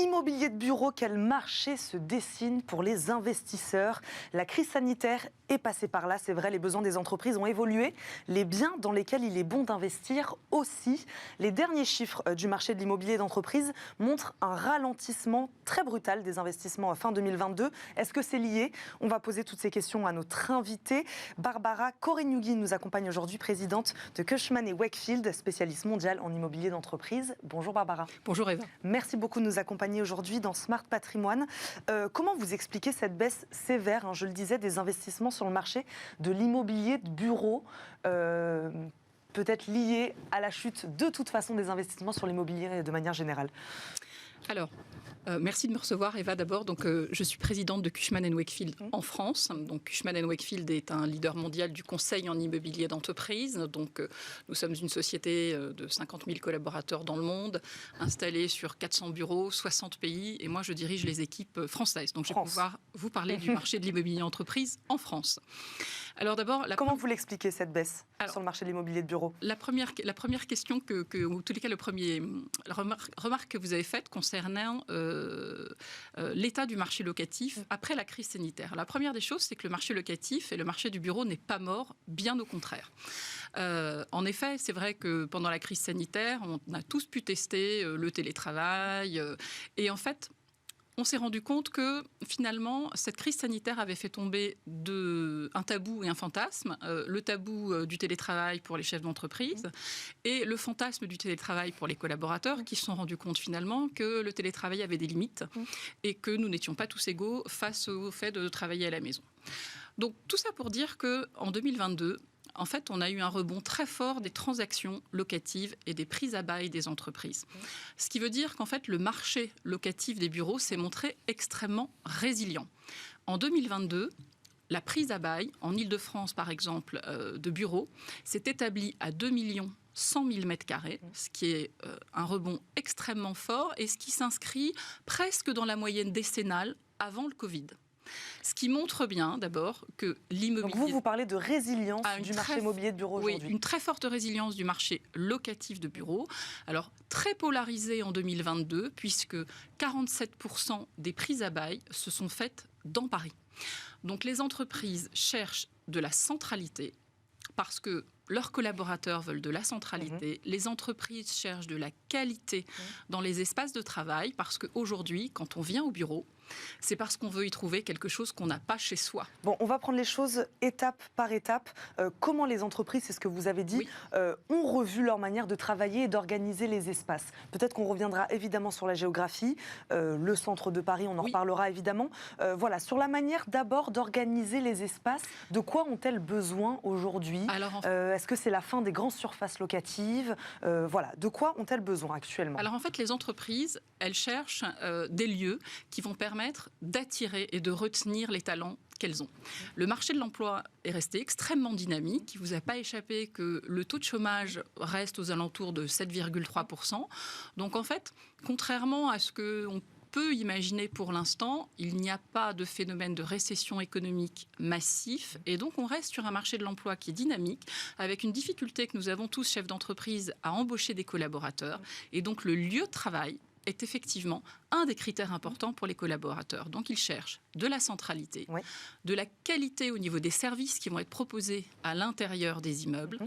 Immobilier de bureau, quel marché se dessine pour les investisseurs? La crise sanitaire est passée par là, c'est vrai, les besoins des entreprises ont évolué, les biens dans lesquels il est bon d'investir aussi. Les derniers chiffres du marché de l'immobilier d'entreprise montrent un ralentissement très brutal des investissements fin 2022. Est-ce que c'est lié? On va poser toutes ces questions à notre invitée. Barbara Corignugi nous accompagne aujourd'hui, présidente de Cushman & Wakefield, spécialiste mondiale en immobilier d'entreprise. Bonjour Barbara. Bonjour Eva. Merci beaucoup de nous accompagner aujourd'hui dans Smart Patrimoine. Comment vous expliquez cette baisse sévère, je le disais, des investissements sur le marché de l'immobilier de bureau, peut-être liée à la chute de toute façon des investissements sur l'immobilier de manière générale? Alors, merci de me recevoir Eva d'abord. Donc, je suis présidente de Cushman & Wakefield en France. Donc, Cushman & Wakefield est un leader mondial du conseil en immobilier d'entreprise. Donc, nous sommes une société de 50 000 collaborateurs dans le monde, installée sur 400 bureaux, 60 pays. Et moi, je dirige les équipes françaises. Donc, je vais pouvoir vous parler du marché de l'immobilier d'entreprise en France. Alors d'abord, comment vous l'expliquez cette baisse sur le marché de l'immobilier de bureau? La première question ou en tous les cas la remarque que vous avez faite concernant l'état du marché locatif après la crise sanitaire. La première des choses, c'est que le marché locatif et le marché du bureau n'est pas mort, bien au contraire. En effet, c'est vrai que pendant la crise sanitaire, on a tous pu tester le télétravail et en fait, on s'est rendu compte que finalement, cette crise sanitaire avait fait tomber un tabou et un fantasme. Le tabou du télétravail pour les chefs d'entreprise et le fantasme du télétravail pour les collaborateurs qui se sont rendus compte finalement que le télétravail avait des limites et que nous n'étions pas tous égaux face au fait de travailler à la maison. Donc tout ça pour dire qu'en 2022, en fait, on a eu un rebond très fort des transactions locatives et des prises à bail des entreprises. Ce qui veut dire qu'en fait, le marché locatif des bureaux s'est montré extrêmement résilient. En 2022, la prise à bail, en Île-de-France par exemple, de bureaux, s'est établie à 2 100 000 m², ce qui est un rebond extrêmement fort et ce qui s'inscrit presque dans la moyenne décennale avant le Covid. Ce qui montre bien, d'abord, que l'immobilier... Donc vous parlez de résilience du marché immobilier de bureau aujourd'hui. Oui, une très forte résilience du marché locatif de bureaux. Alors, très polarisé en 2022, puisque 47% des prises à bail se sont faites dans Paris. Donc, les entreprises cherchent de la centralité, parce que leurs collaborateurs veulent de la centralité. Les entreprises cherchent de la qualité dans les espaces de travail, parce qu'aujourd'hui, quand on vient au bureau, c'est parce qu'on veut y trouver quelque chose qu'on n'a pas chez soi. Bon, on va prendre les choses étape par étape. Comment les entreprises, c'est ce que vous avez dit, ont revu leur manière de travailler et d'organiser les espaces? Peut-être qu'on reviendra évidemment sur la géographie, le centre de Paris, on en reparlera évidemment. Voilà, sur la manière d'abord d'organiser les espaces, de quoi ont-elles besoin aujourd'hui? Est-ce que c'est la fin des grandes surfaces locatives? Voilà, de quoi ont-elles besoin actuellement? Alors en fait, les entreprises, elles cherchent des lieux qui vont permettre d'attirer et de retenir les talents qu'elles ont. Le marché de l'emploi est resté extrêmement dynamique. Il ne vous a pas échappé que le taux de chômage reste aux alentours de 7,3%. Donc en fait, contrairement à ce qu'on peut imaginer pour l'instant, il n'y a pas de phénomène de récession économique massif et donc on reste sur un marché de l'emploi qui est dynamique avec une difficulté que nous avons tous, chefs d'entreprise, à embaucher des collaborateurs et donc le lieu de travail est effectivement un des critères importants pour les collaborateurs. Donc, ils cherchent de la centralité, de la qualité au niveau des services qui vont être proposés à l'intérieur des immeubles.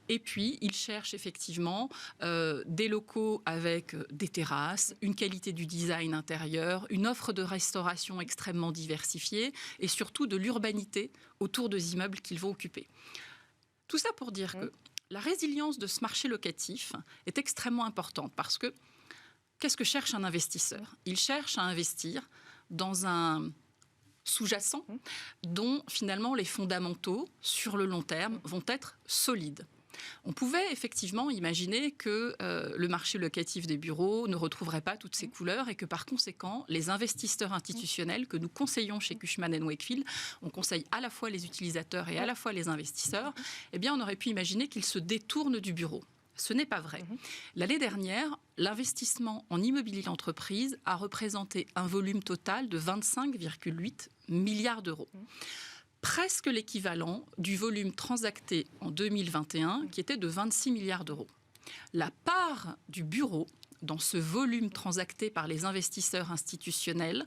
Et puis, ils cherchent effectivement des locaux avec des terrasses, une qualité du design intérieur, une offre de restauration extrêmement diversifiée et surtout de l'urbanité autour des immeubles qu'ils vont occuper. Tout ça pour dire que la résilience de ce marché locatif est extrêmement importante parce que qu'est-ce que cherche un investisseur? Il cherche à investir dans un sous-jacent dont finalement les fondamentaux sur le long terme vont être solides. On pouvait effectivement imaginer que le marché locatif des bureaux ne retrouverait pas toutes ses couleurs et que par conséquent, les investisseurs institutionnels que nous conseillons chez Cushman & Wakefield, on conseille à la fois les utilisateurs et à la fois les investisseurs, eh bien on aurait pu imaginer qu'ils se détournent du bureau. Ce n'est pas vrai. L'année dernière, l'investissement en immobilier d'entreprise a représenté un volume total de 25,8 milliards d'euros. Presque l'équivalent du volume transacté en 2021, qui était de 26 milliards d'euros. La part du bureau dans ce volume transacté par les investisseurs institutionnels,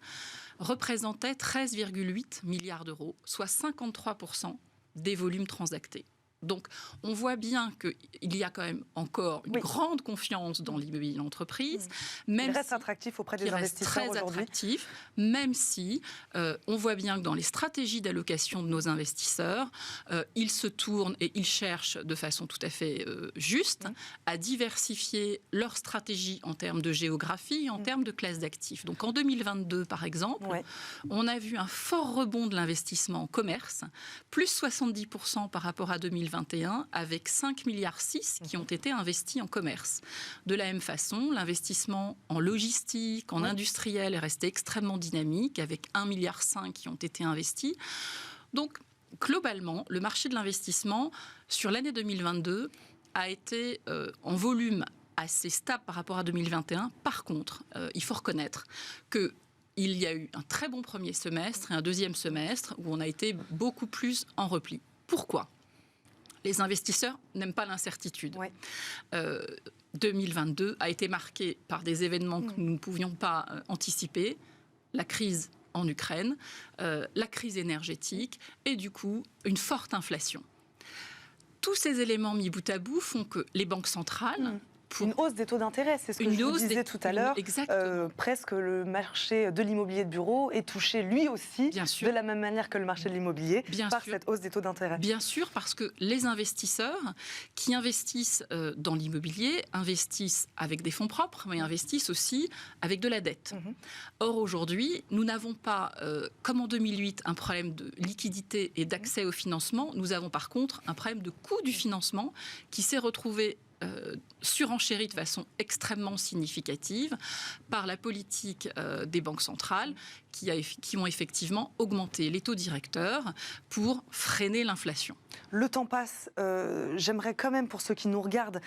représentait 13,8 milliards d'euros, soit 53% des volumes transactés. Donc, on voit bien qu'il y a quand même encore une grande confiance dans l'immobilier d'entreprise. Il reste attractif auprès des investisseurs aujourd'hui. Attractif, même si on voit bien que dans les stratégies d'allocation de nos investisseurs, ils se tournent et ils cherchent de façon tout à fait juste à diversifier leur stratégie en termes de géographie et en termes de classe d'actifs. Donc, en 2022, par exemple, on a vu un fort rebond de l'investissement en commerce, plus 70% par rapport à 2021, avec 5,6 milliards qui ont été investis en commerce. De la même façon, l'investissement en logistique, en industriel est resté extrêmement dynamique, avec 1,5 milliard qui ont été investis. Donc, globalement, le marché de l'investissement, sur l'année 2022, a été en volume assez stable par rapport à 2021. Par contre, il faut reconnaître que il y a eu un très bon premier semestre et un deuxième semestre où on a été beaucoup plus en repli. Pourquoi ? Les investisseurs n'aiment pas l'incertitude. 2022 a été marqué par des événements que nous ne pouvions pas anticiper, la crise en Ukraine, la crise énergétique et du coup une forte inflation. Tous ces éléments mis bout à bout font que les banques centrales... Une hausse des taux d'intérêt, c'est ce que je vous disais tout à l'heure. Presque le marché de l'immobilier de bureau est touché lui aussi, de la même manière que le marché de l'immobilier, par cette hausse des taux d'intérêt. Bien sûr, parce que les investisseurs qui investissent dans l'immobilier investissent avec des fonds propres, mais investissent aussi avec de la dette. Or, aujourd'hui, nous n'avons pas, comme en 2008, un problème de liquidité et d'accès au financement. Nous avons par contre un problème de coût du financement qui s'est retrouvé surenchérie de façon extrêmement significative par la politique des banques centrales qui ont effectivement augmenté les taux directeurs pour freiner l'inflation. Le temps passe. J'aimerais quand même, pour ceux qui nous regardent,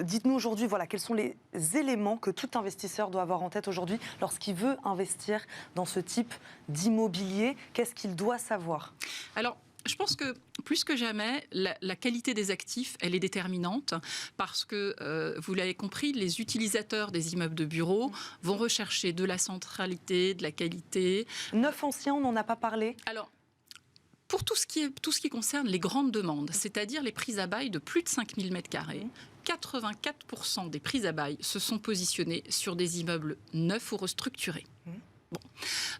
dites-nous aujourd'hui, quels sont les éléments que tout investisseur doit avoir en tête aujourd'hui lorsqu'il veut investir dans ce type d'immobilier. Qu'est-ce qu'il doit savoir ? Alors, je pense que plus que jamais, la qualité des actifs, elle est déterminante parce que, vous l'avez compris, les utilisateurs des immeubles de bureaux vont rechercher de la centralité, de la qualité. Neuf anciens, on n'en a pas parlé. Alors, pour tout ce qui concerne les grandes demandes, c'est-à-dire les prises à bail de plus de 5 000 m², 84% des prises à bail se sont positionnées sur des immeubles neufs ou restructurés. Bon.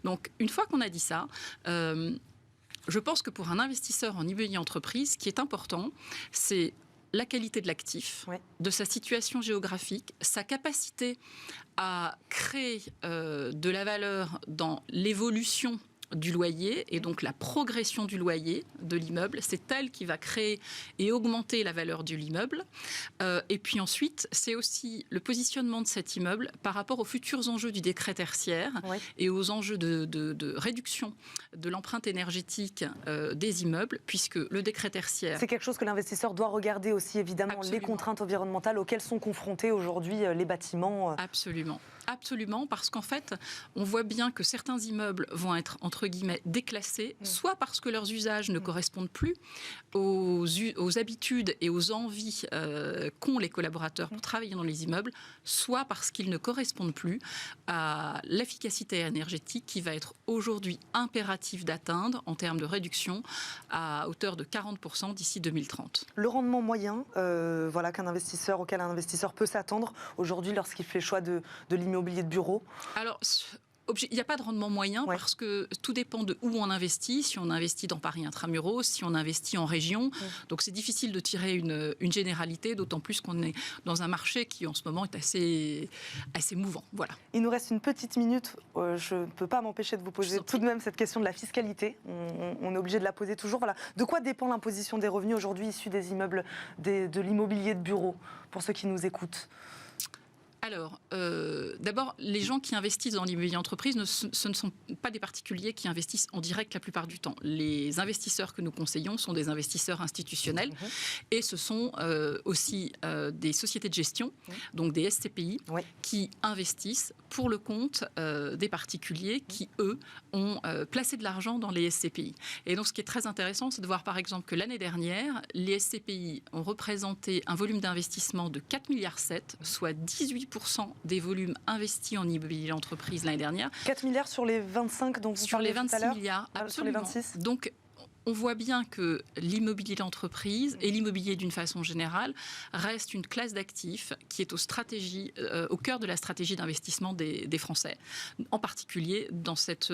Donc, une fois qu'on a dit ça... je pense que pour un investisseur en immobilier entreprise, ce qui est important, c'est la qualité de l'actif, de sa situation géographique, sa capacité à créer de la valeur dans l'évolution du loyer et donc la progression du loyer de l'immeuble. C'est elle qui va créer et augmenter la valeur de l'immeuble. Et puis ensuite, c'est aussi le positionnement de cet immeuble par rapport aux futurs enjeux du décret tertiaire et aux enjeux de réduction de l'empreinte énergétique des immeubles, puisque le décret tertiaire... C'est quelque chose que l'investisseur doit regarder aussi, évidemment, les contraintes environnementales auxquelles sont confrontés aujourd'hui les bâtiments. Absolument, parce qu'en fait, on voit bien que certains immeubles vont être, entre guillemets, déclassés, soit parce que leurs usages ne correspondent plus aux habitudes et aux envies qu'ont les collaborateurs pour travailler dans les immeubles, soit parce qu'ils ne correspondent plus à l'efficacité énergétique qui va être aujourd'hui impérative d'atteindre en termes de réduction à hauteur de 40% d'ici 2030. Le rendement moyen auquel un investisseur peut s'attendre aujourd'hui lorsqu'il fait le choix de l'immobilier de bureau? Alors, il n'y a pas de rendement moyen parce que tout dépend de où on investit. Si on investit dans Paris intramuros, si on investit en région. Donc c'est difficile de tirer une généralité, d'autant plus qu'on est dans un marché qui en ce moment est assez mouvant. Voilà. Il nous reste une petite minute. Je ne peux pas m'empêcher de vous poser tout de même cette question de la fiscalité. On est obligé de la poser toujours. De quoi dépend l'imposition des revenus aujourd'hui issus des immeubles, de l'immobilier de bureau, pour ceux qui nous écoutent? Alors, d'abord, les gens qui investissent dans l'immobilier entreprise, ce ne sont pas des particuliers qui investissent en direct la plupart du temps. Les investisseurs que nous conseillons sont des investisseurs institutionnels et ce sont aussi des sociétés de gestion, donc des SCPI, qui investissent pour le compte des particuliers qui, eux, ont placé de l'argent dans les SCPI. Et donc, ce qui est très intéressant, c'est de voir, par exemple, que l'année dernière, les SCPI ont représenté un volume d'investissement de 4,7 milliards, soit 18% 26% des volumes investis en immobilier d'entreprise l'année dernière. 4 milliards sur les 25 dont vous Sur parlez les tout à 26 l'heure. milliards, absolument. Sur les 26. Donc, on voit bien que l'immobilier d'entreprise et l'immobilier d'une façon générale reste une classe d'actifs qui est au cœur de la stratégie d'investissement des Français, en particulier dans cette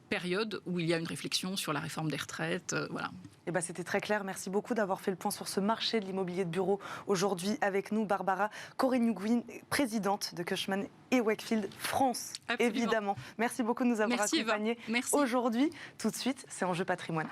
période où il y a une réflexion sur la réforme des retraites. Voilà. Eh ben, c'était très clair. Merci beaucoup d'avoir fait le point sur ce marché de l'immobilier de bureau. Aujourd'hui, avec nous, Barbara Corenu-Guin, présidente de Cushman & Wakefield France, Absolument. évidemment. Merci beaucoup de nous avoir accompagnés aujourd'hui. Tout de suite, c'est Enjeu Patrimoine.